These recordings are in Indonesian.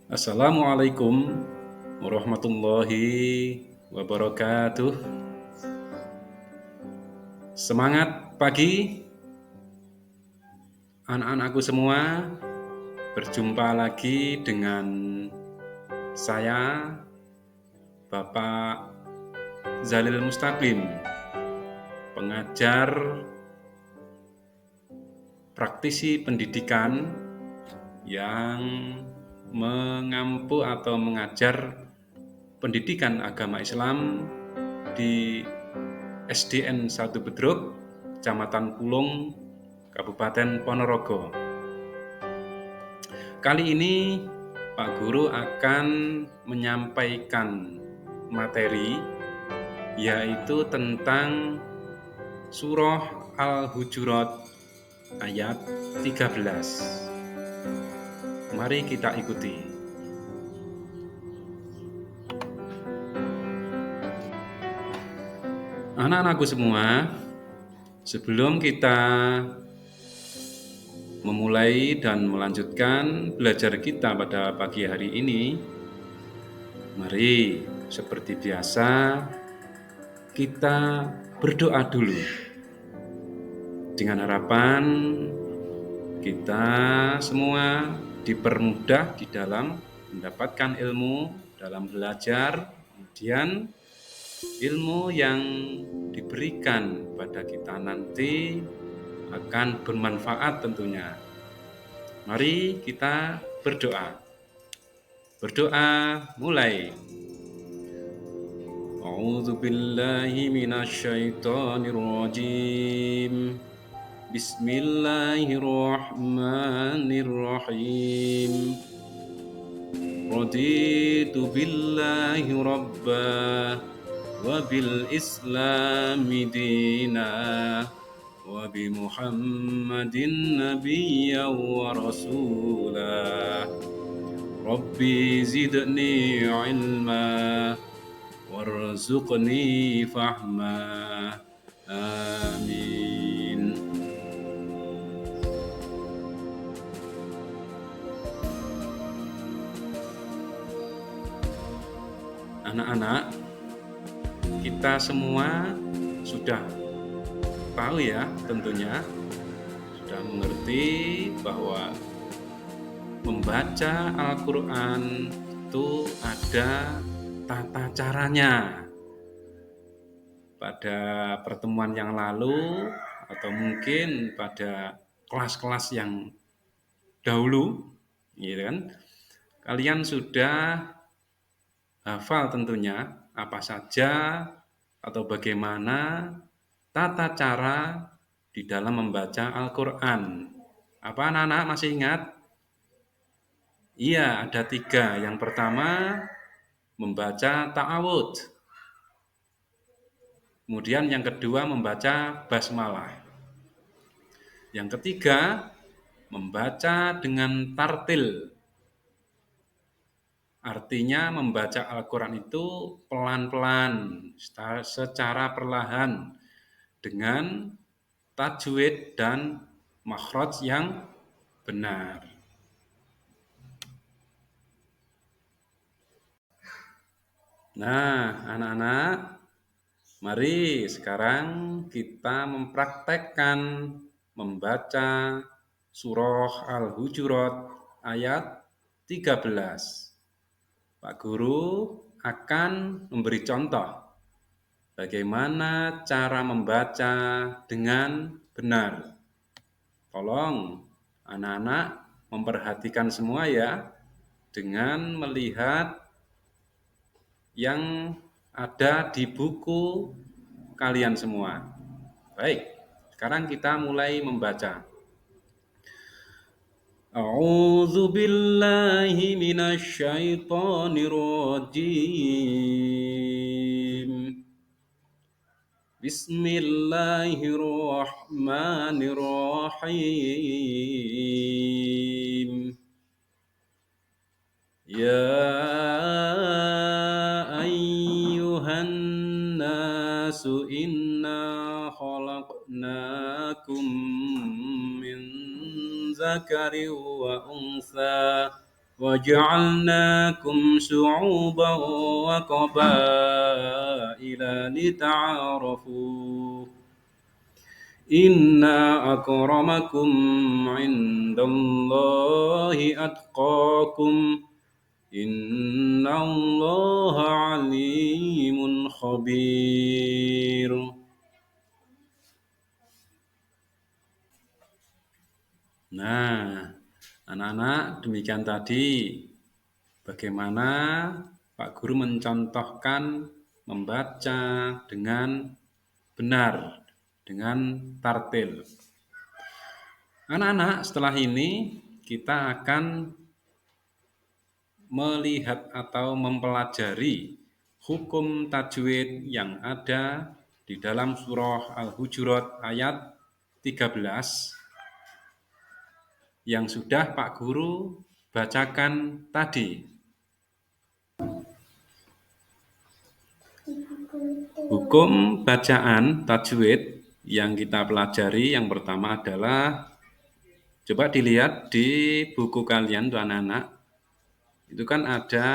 Assalamualaikum warahmatullahi wabarakatuh. Semangat pagi anak-anakku semua. Berjumpa lagi dengan saya Bapak Zalil Mustaqim, pengajar praktisi pendidikan yang mengampu atau mengajar pendidikan agama Islam di SDN 1 Bedruk, Kecamatan Pulung, Kabupaten Ponorogo. Kali ini Pak Guru akan menyampaikan materi yaitu tentang Surah Al-Hujurat ayat 13. Mari kita ikuti. Anak-anakku semua, sebelum kita memulai dan melanjutkan belajar kita pada pagi hari ini, mari seperti biasa kita berdoa dulu dengan harapan kita semua dipermudah di dalam mendapatkan ilmu, dalam belajar, kemudian ilmu yang diberikan pada kita nanti akan bermanfaat tentunya. Mari kita berdoa. Berdoa mulai. A'udzu billahi minasyaitonir rajim. Bismillahirrahmanirrahim. Raditu billahi rabba wa bil islami dina wa bi Muhammadin nabiyya wa rasulah. Rabbi zidni ilma warzuqni fahma. Amin. Anak-anak, kita semua sudah tahu ya, tentunya sudah mengerti bahwa membaca Al-Quran itu ada tata caranya. Pada pertemuan yang lalu atau mungkin pada kelas-kelas yang dahulu, gitu kan, kalian sudah hafal tentunya apa saja atau bagaimana tata cara di dalam membaca Al-Quran. Apa anak-anak masih ingat? Iya, ada 3. Yang pertama, membaca ta'awud. Kemudian yang kedua, membaca basmalah. Yang ketiga, membaca dengan tartil. Artinya membaca Al-Quran itu pelan-pelan, secara perlahan, dengan tajwid dan makhraj yang benar. Nah, anak-anak, mari sekarang kita mempraktekkan membaca surah Al-Hujurat ayat 13. Pak Guru akan memberi contoh bagaimana cara membaca dengan benar. Tolong anak-anak memperhatikan semua ya, dengan melihat yang ada di buku kalian semua. Baik, sekarang kita mulai membaca. A'udzu billahi minasyaitonir rajim. Bismillahirrahmanirrahim. Ya ayyuhan nasu inna khalaqnakum min zakarin wa untha وجعلناكم شعوبا وقبائل لتعارفوا إن أكرمكم عند الله أتقاكم إن الله عليم خبير. Nah, anak-anak, demikian tadi bagaimana Pak Guru mencontohkan membaca dengan benar, dengan tartil. Anak-anak, setelah ini kita akan melihat atau mempelajari hukum tajwid yang ada di dalam surah Al-Hujurat ayat 13 yang sudah Pak Guru bacakan tadi. Hukum bacaan tajwid yang kita pelajari yang pertama adalah, coba dilihat di buku kalian tuh anak-anak, itu kan ada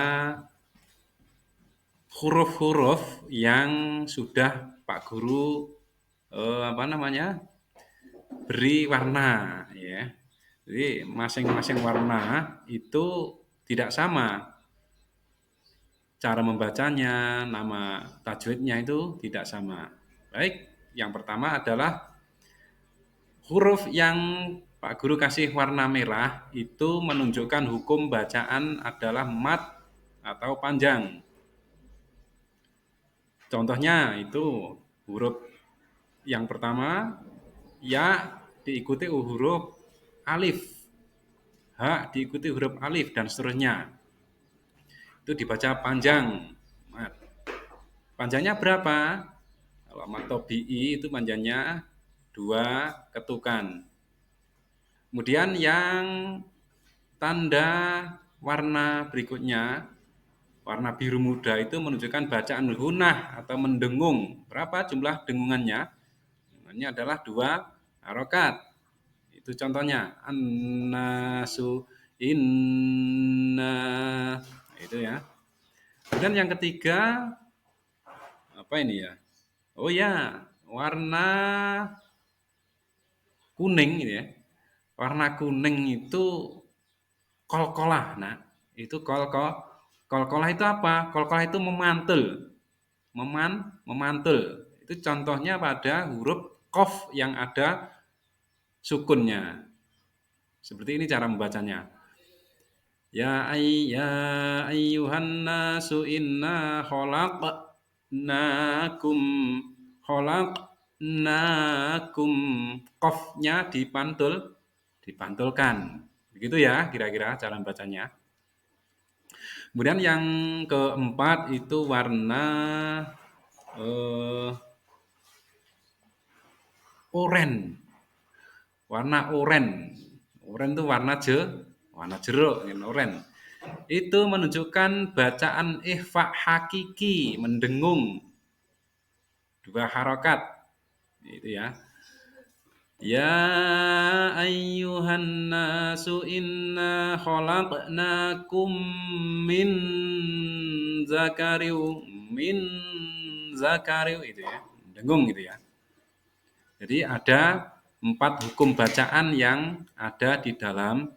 huruf-huruf yang sudah Pak Guru beri warna, ya. Jadi masing-masing warna itu tidak sama cara membacanya, nama tajwidnya itu tidak sama. Baik, yang pertama adalah huruf yang Pak Guru kasih warna merah itu menunjukkan hukum bacaan adalah mat atau panjang. Contohnya itu huruf yang pertama ya diikuti huruf alif, ha diikuti huruf alif dan seterusnya. Itu dibaca panjang. Mat. Panjangnya berapa? Kalau mat tobi'i itu panjangnya 2 ketukan. Kemudian yang tanda warna berikutnya, warna biru muda itu menunjukkan bacaan hunah atau mendengung. Berapa jumlah dengungannya? Dengungannya adalah 2 harokat. Itu contohnya. An-nasu, inna. Itu ya. Dan yang ketiga, apa ini ya? Oh ya, warna kuning gitu ya. Warna kuning itu kolkolah. Nah, itu kolkolah itu apa? Kolkolah itu memantul. Memantul. Itu contohnya pada huruf qaf yang ada sukunnya. Seperti ini cara membacanya. Ya ayyuhan nasu inna khalaqnakum qafnya dipantulkan. Begitu ya kira-kira cara bacanya. Kemudian yang keempat itu warna oranye. Warna oranye. Oranye itu warna jeruk, oranye. Itu menunjukkan bacaan ikhfa hakiki, mendengung. 2 harokat. Itu ya. Ya ayyuhan nasu inna khalaqnakum min zakariu itu ya. Dengung gitu ya. Jadi ada 4 hukum bacaan yang ada di dalam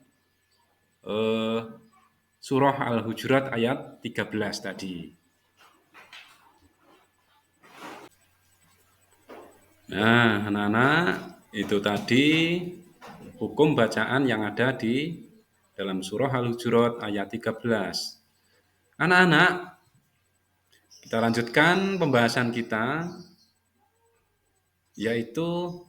surah Al-Hujurat ayat 13 tadi. Nah, anak-anak, itu tadi hukum bacaan yang ada di dalam surah Al-Hujurat ayat 13. Anak-anak, kita lanjutkan pembahasan kita, yaitu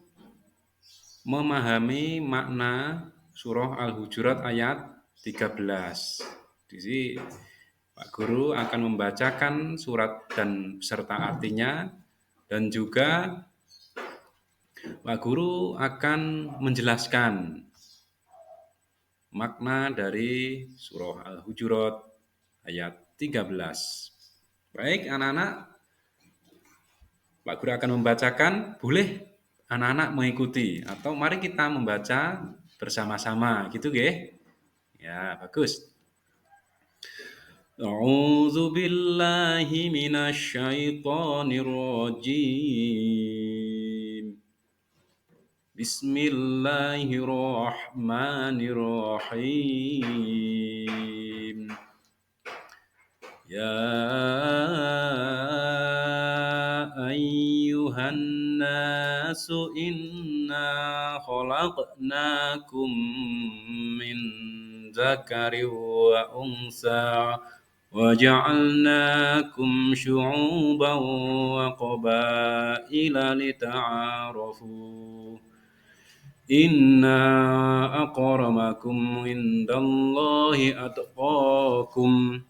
memahami makna surah Al-Hujurat ayat 13. Di sini Pak Guru akan membacakan surat dan beserta artinya, dan juga Pak Guru akan menjelaskan makna dari surah Al-Hujurat ayat 13. Baik anak-anak, Pak Guru akan membacakan, boleh anak-anak mengikuti atau mari kita membaca bersama-sama gitu nggih. Ya, bagus. أعوذ بالله من الشيطان الرجيم. بسم الله الرحمن الرحيم. يا أيها الناس إنا خلقناكم من ذكر وأنثى وجعلناكم شعوبا وقبائل لتعارفوا إن أكرمكم عند الله أتقاكم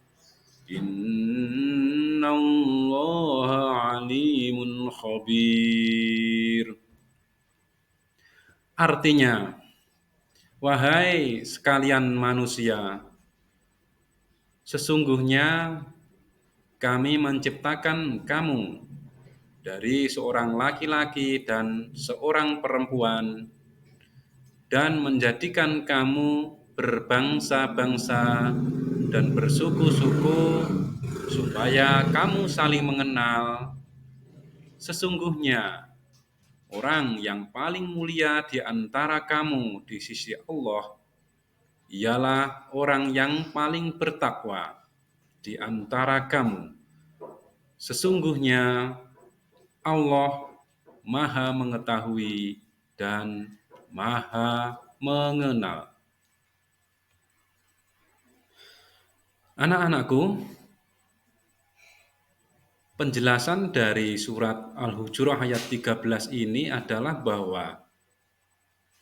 Innallaha alimun khabir. Artinya, wahai sekalian manusia, sesungguhnya kami menciptakan kamu dari seorang laki-laki dan seorang perempuan dan menjadikan kamu berbangsa-bangsa dan bersuku-suku supaya kamu saling mengenal. Sesungguhnya orang yang paling mulia di antara kamu di sisi Allah ialah orang yang paling bertakwa di antara kamu. Sesungguhnya Allah Maha mengetahui dan Maha mengenal. Anak-anakku, penjelasan dari surat Al-Hujurat ayat 13 ini adalah bahwa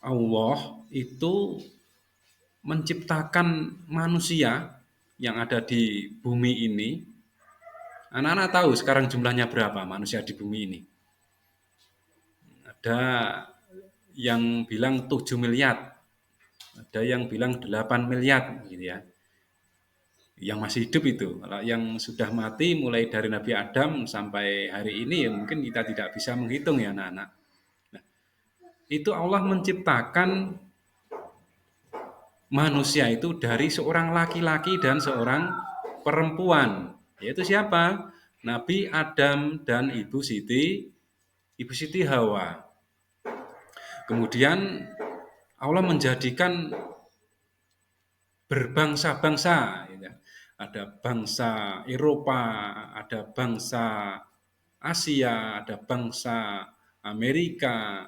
Allah itu menciptakan manusia yang ada di bumi ini. Anak-anak tahu sekarang jumlahnya berapa manusia di bumi ini? Ada yang bilang 7 miliar, ada yang bilang 8 miliar gitu ya. Yang masih hidup itu. Kalau yang sudah mati mulai dari Nabi Adam sampai hari ini ya mungkin kita tidak bisa menghitung ya anak-anak. Nah, itu Allah menciptakan manusia itu dari seorang laki-laki dan seorang perempuan. Yaitu siapa? Nabi Adam dan Ibu Siti Hawa. Kemudian Allah menjadikan berbangsa-bangsa. Gitu. Ada bangsa Eropa, ada bangsa Asia, ada bangsa Amerika,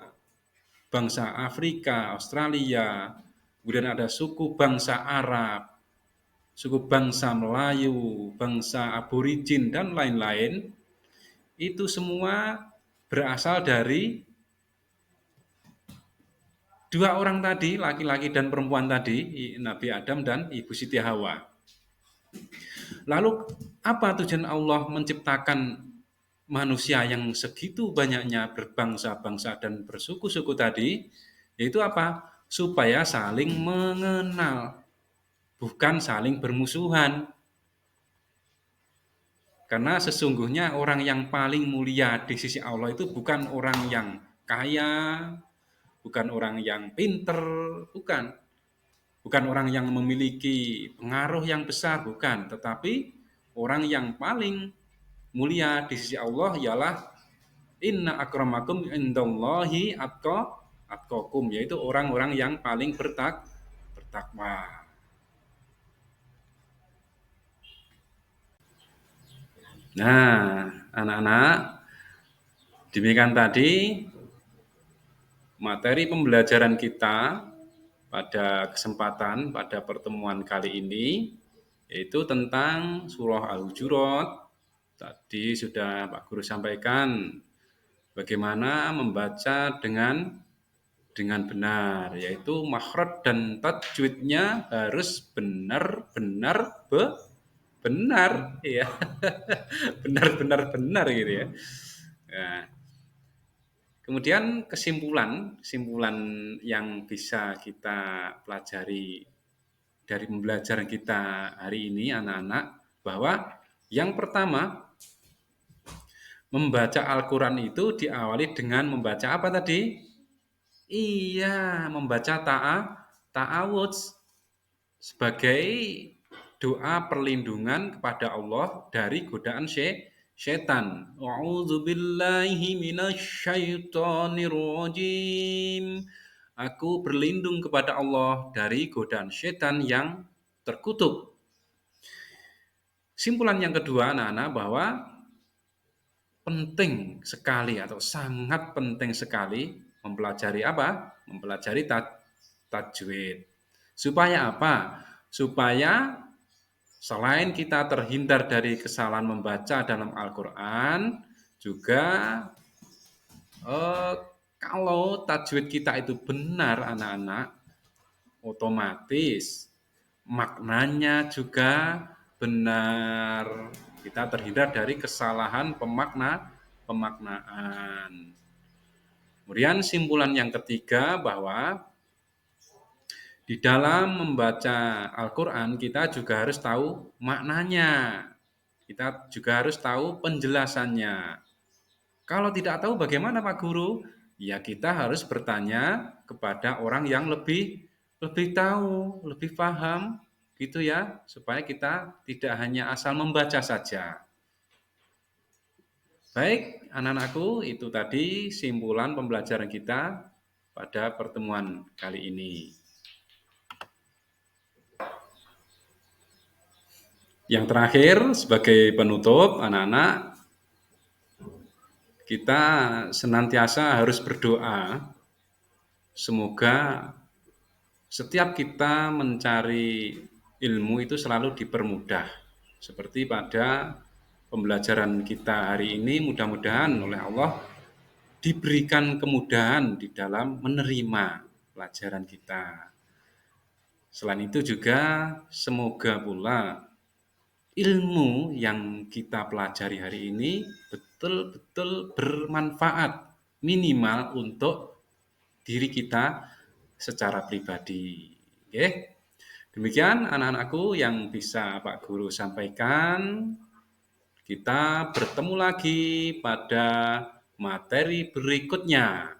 bangsa Afrika, Australia, kemudian ada suku bangsa Arab, suku bangsa Melayu, bangsa Aborigin, dan lain-lain. Itu semua berasal dari dua orang tadi, laki-laki dan perempuan tadi, Nabi Adam dan Ibu Siti Hawa. Lalu apa tujuan Allah menciptakan manusia yang segitu banyaknya berbangsa-bangsa dan bersuku-suku tadi? Yaitu apa? Supaya saling mengenal, bukan saling bermusuhan. Karena sesungguhnya orang yang paling mulia di sisi Allah itu bukan orang yang kaya, bukan orang yang pinter, bukan. Bukan orang yang memiliki pengaruh yang besar, bukan. Tetapi orang yang paling mulia di sisi Allah ialah inna akramakum indallahi atqakum, yaitu orang-orang yang paling bertakwa. Nah, anak-anak, demikian tadi materi pembelajaran kita pada pertemuan kali ini, yaitu tentang surah Al-Hujurat. Tadi sudah Pak Guru sampaikan bagaimana membaca dengan benar, yaitu makhraj dan tajwidnya harus benar-benar benar, ya. Benar-benar benar gitu ya. Nah, kemudian kesimpulan yang bisa kita pelajari dari pembelajaran kita hari ini anak-anak, bahwa yang pertama, membaca Al-Quran itu diawali dengan membaca apa tadi? Iya, membaca ta'awudz sebagai doa perlindungan kepada Allah dari godaan setan. A'udzubillahi minasyaitonirrajim. Aku berlindung kepada Allah dari godaan setan yang terkutuk. Simpulan yang kedua anak-anak bahwa penting sekali atau sangat penting sekali mempelajari apa? Mempelajari tajwid. Supaya apa? Supaya selain kita terhindar dari kesalahan membaca dalam Al-Quran, juga eh, kalau tajwid kita itu benar anak-anak, otomatis maknanya juga benar. Kita terhindar dari kesalahan pemaknaan. Kemudian simpulan yang ketiga bahwa di dalam membaca Al-Quran kita juga harus tahu maknanya. Kita juga harus tahu penjelasannya. Kalau tidak tahu bagaimana Pak Guru? Ya kita harus bertanya kepada orang yang lebih tahu, lebih paham gitu ya, supaya kita tidak hanya asal membaca saja. Baik, anak-anakku, itu tadi simpulan pembelajaran kita pada pertemuan kali ini. Yang terakhir, sebagai penutup, anak-anak, kita senantiasa harus berdoa. Semoga setiap kita mencari ilmu itu selalu dipermudah. Seperti pada pembelajaran kita hari ini, mudah-mudahan oleh Allah diberikan kemudahan di dalam menerima pelajaran kita. Selain itu juga semoga pula ilmu yang kita pelajari hari ini betul-betul bermanfaat minimal untuk diri kita secara pribadi. Oke. Demikian anak-anakku yang bisa Pak Guru sampaikan. Kita bertemu lagi pada materi berikutnya.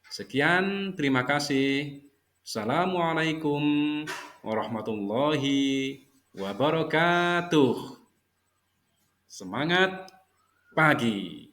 Sekian, terima kasih. Assalamualaikum warahmatullahi wabarakatuh. Semangat pagi.